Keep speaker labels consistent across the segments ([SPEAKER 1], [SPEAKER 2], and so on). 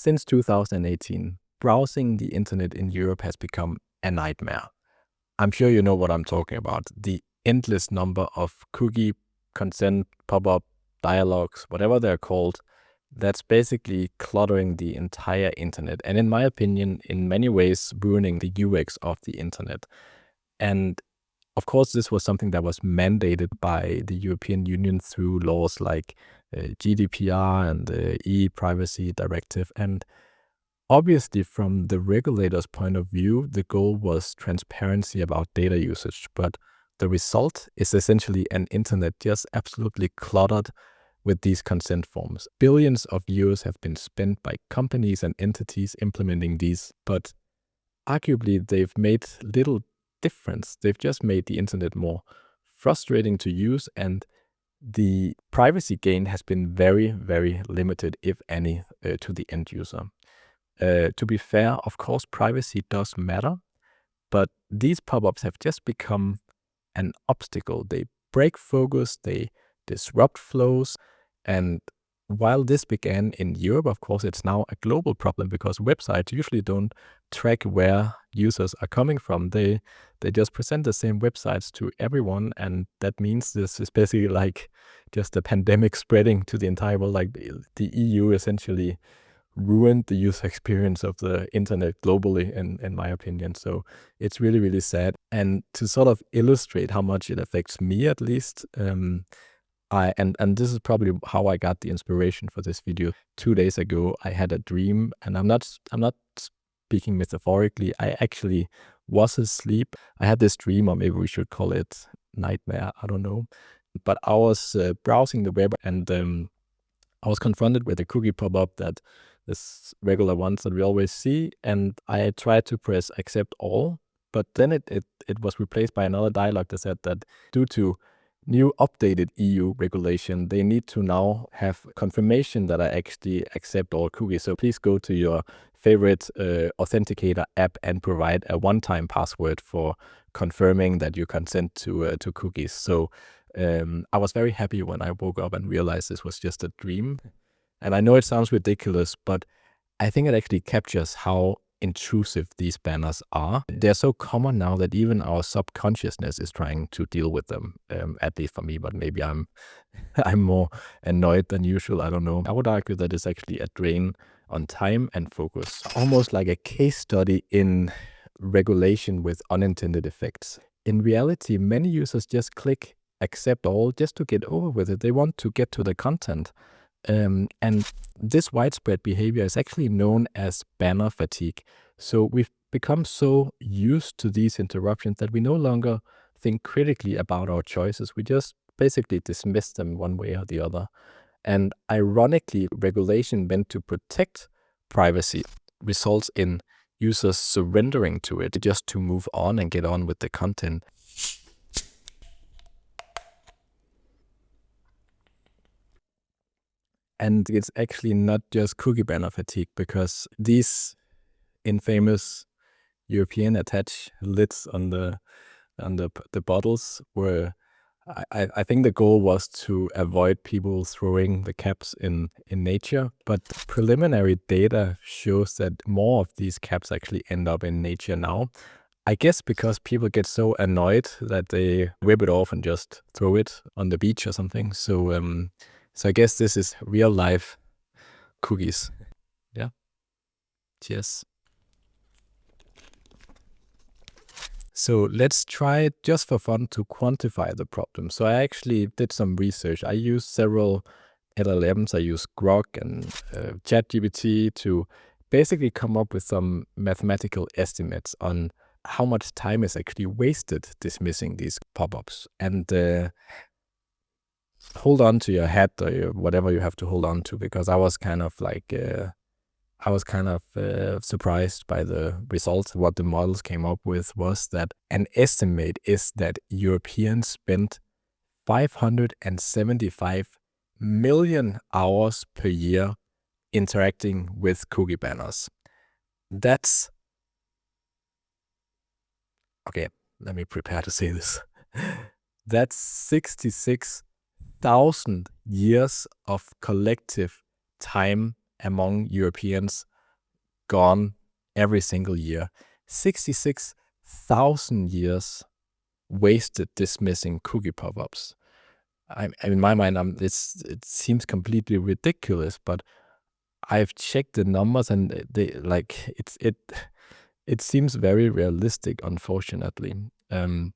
[SPEAKER 1] Since 2018, browsing the internet in Europe has become a nightmare. I'm sure you know what I'm talking about. The endless number of cookie, consent, pop-up, dialogues, whatever they're called, that's basically cluttering the entire internet. And in my opinion, in many ways, ruining the UX of the internet. And of course, this was something that was mandated by the European Union through laws like GDPR and the ePrivacy directive. And obviously, from the regulator's point of view, the goal was transparency about data usage. But the result is essentially an internet just absolutely cluttered with these consent forms. Billions of euros have been spent by companies and entities implementing these, but arguably they've made little difference. They've just made the internet more frustrating to use, and the privacy gain has been very, very limited, if any, to the end user. To be fair, of course, privacy does matter, but these pop-ups have just become an obstacle. They break focus, they disrupt flows, and while this began in Europe, of course, it's now a global problem because websites usually don't track where users are coming from. They just present the same websites to everyone, and that means this is basically like just a pandemic spreading to the entire world. Like the EU essentially ruined the user experience of the internet globally, in my opinion. So it's really, really sad. And to sort of illustrate how much it affects me, at least, and this is probably how I got the inspiration for this video. 2 days ago, I had a dream, and I'm not speaking metaphorically. I actually was asleep. I had this dream, or maybe we should call it nightmare. I don't know. But I was browsing the web, and I was confronted with a cookie pop-up that this regular ones that we always see, and I tried to press accept all, but then it was replaced by another dialog that said that due to new updated EU regulation, they need to now have confirmation that I actually accept all cookies. So please go to your favorite authenticator app and provide a one-time password for confirming that you consent to cookies. So I was very happy when I woke up and realized this was just a dream. And I know it sounds ridiculous, but I think it actually captures how intrusive these banners are. They're so common now that even our subconsciousness is trying to deal with them, at least for me, but maybe I'm more annoyed than usual. I don't know. I would argue that it's actually a drain on time and focus, almost like a case study in regulation with unintended effects. In reality, many users just click accept all just to get over with it. They want to get to the content. And this widespread behavior is actually known as banner fatigue. So we've become so used to these interruptions that we no longer think critically about our choices. We just basically dismiss them one way or the other. And ironically, regulation meant to protect privacy results in users surrendering to it just to move on and get on with the content. And it's actually not just cookie banner fatigue, because these infamous European attach lids on the bottles were, I think the goal was to avoid people throwing the caps in nature. But preliminary data shows that more of these caps actually end up in nature now. I guess because people get so annoyed that they rip it off and just throw it on the beach or something. So I guess this is real life cookies. Yeah. Cheers. So let's try just for fun to quantify the problem. So I actually did some research. I used several LLMs. I used Grok and ChatGPT to basically come up with some mathematical estimates on how much time is actually wasted dismissing these pop-ups. And hold on to your hat or whatever you have to hold on to, because I was kind of like, surprised by the results. What the models came up with was that an estimate is that Europeans spent 575 million hours per year interacting with cookie banners. That's, okay, let me prepare to say this. That's 66,000 years of collective time among Europeans gone every single year. 66,000 years wasted dismissing cookie pop-ups. In my mind, it seems completely ridiculous, but I've checked the numbers and it seems very realistic, unfortunately. On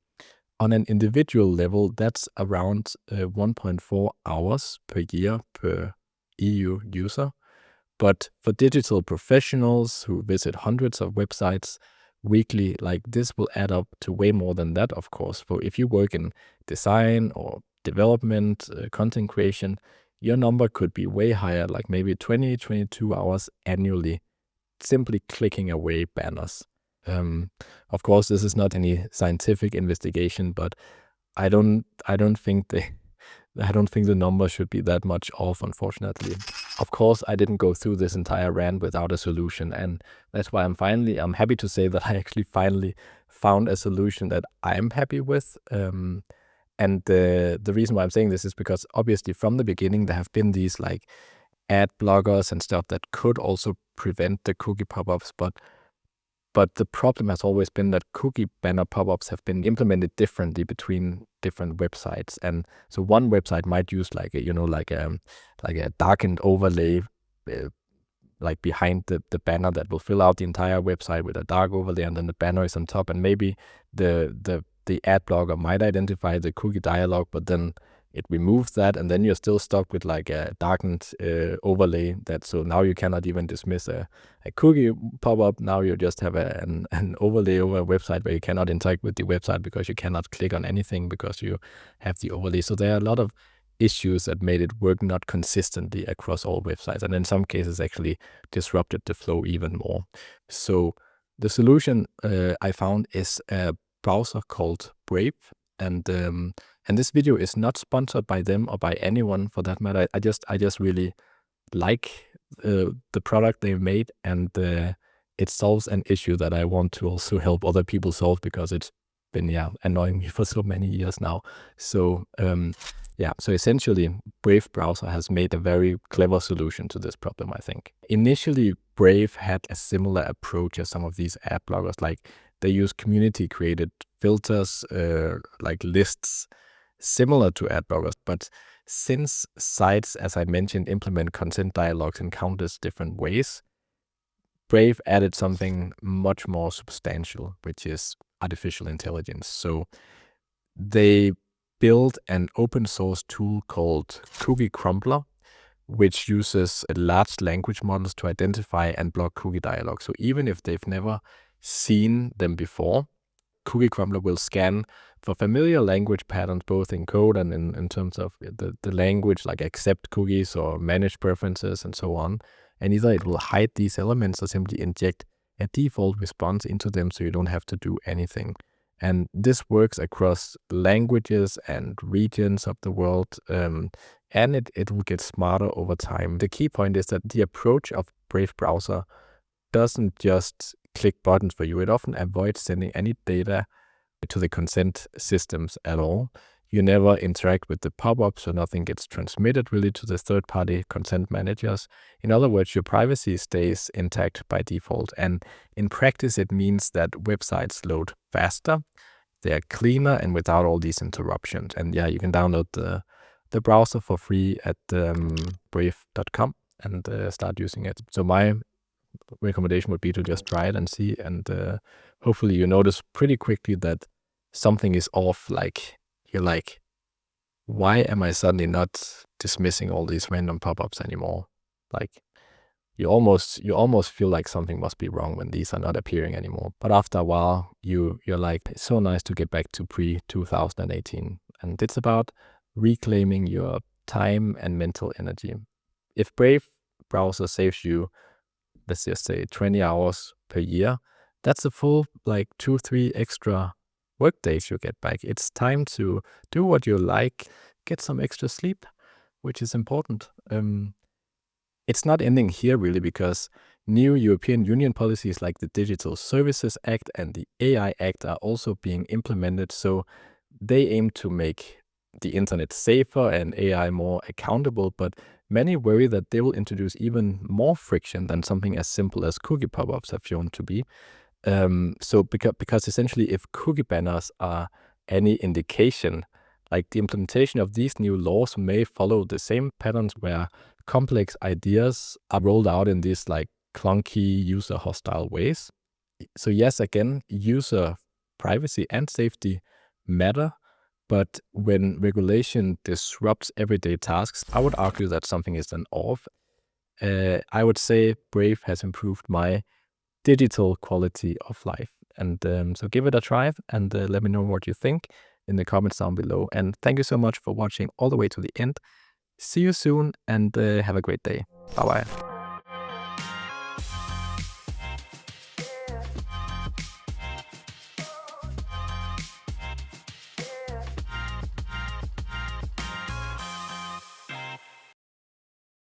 [SPEAKER 1] an individual level, that's around 1.4 hours per year per EU user. But for digital professionals who visit hundreds of websites weekly, like this will add up to way more than that, of course. For if you work in design or development, content creation, your number could be way higher, like maybe 20, 22 hours annually, simply clicking away banners. Of course, this is not any scientific investigation, but I don't think the number should be that much off, unfortunately. Of course, I didn't go through this entire rant without a solution, and that's why I'm happy to say that I actually finally found a solution that I'm happy with. And the reason why I'm saying this is because obviously from the beginning there have been these like ad blockers and stuff that could also prevent the cookie pop-ups, but the problem has always been that cookie banner pop-ups have been implemented differently between different websites. And so one website might use like a darkened overlay like behind the banner that will fill out the entire website with a dark overlay, and then the banner is on top. And maybe the ad blocker might identify the cookie dialog, but then it removes that, and then you're still stuck with like a darkened overlay so now you cannot even dismiss a cookie pop-up. Now you just have an overlay over a website where you cannot interact with the website because you cannot click on anything because you have the overlay. So there are a lot of issues that made it work not consistently across all websites, and in some cases actually disrupted the flow even more. So the solution I found is a browser called Brave, and this video is not sponsored by them or by anyone for that matter. I just really like the product they made, and it solves an issue that I want to also help other people solve, because it's been annoying me for so many years now. So so essentially Brave browser has made a very clever solution to this problem, I think. Initially, Brave had a similar approach as some of these ad blockers. Like they use community created filters, like lists, similar to ad blockers. But since sites, as I mentioned, implement consent dialogues in countless different ways, Brave added something much more substantial, which is artificial intelligence. So they built an open source tool called Cookie Crumbler, which uses large language models to identify and block cookie dialogue. So even if they've never seen them before, Cookie Crumbler will scan for familiar language patterns, both in code and in terms of the language, like accept cookies or manage preferences and so on. And either it will hide these elements or simply inject a default response into them so you don't have to do anything. And this works across languages and regions of the world, and it will get smarter over time. The key point is that the approach of Brave browser doesn't just click buttons for you. It often avoids sending any data to the consent systems at all. You never interact with the pop-up, so nothing gets transmitted really to the third-party consent managers. In other words, your privacy stays intact by default. And in practice, it means that websites load faster, they're cleaner, and without all these interruptions. And you can download the browser for free at brave.com and start using it. So my recommendation would be to just try it and see, and hopefully you notice pretty quickly that something is off. Like you're like, why am I suddenly not dismissing all these random pop-ups anymore? Like you almost feel like something must be wrong when these are not appearing anymore. But after a while, you're like, it's so nice to get back to pre-2018, and it's about reclaiming your time and mental energy. If Brave browser saves you, let's just say 20 hours per year, that's a full like 2-3 extra work days you get back. It's time to do what you like, get some extra sleep, which is important. It's not ending here really, because new European Union policies like the Digital Services Act and the AI Act are also being implemented. So they aim to make the internet safer and AI more accountable, but many worry that they will introduce even more friction than something as simple as cookie pop-ups have shown to be. So because essentially if cookie banners are any indication, like the implementation of these new laws may follow the same patterns where complex ideas are rolled out in these like clunky user hostile ways. So yes, again, user privacy and safety matter, but when regulation disrupts everyday tasks, I would argue that something is then off. I would say Brave has improved my digital quality of life. And so give it a try and let me know what you think in the comments down below. And thank you so much for watching all the way to the end. See you soon and have a great day. Bye bye.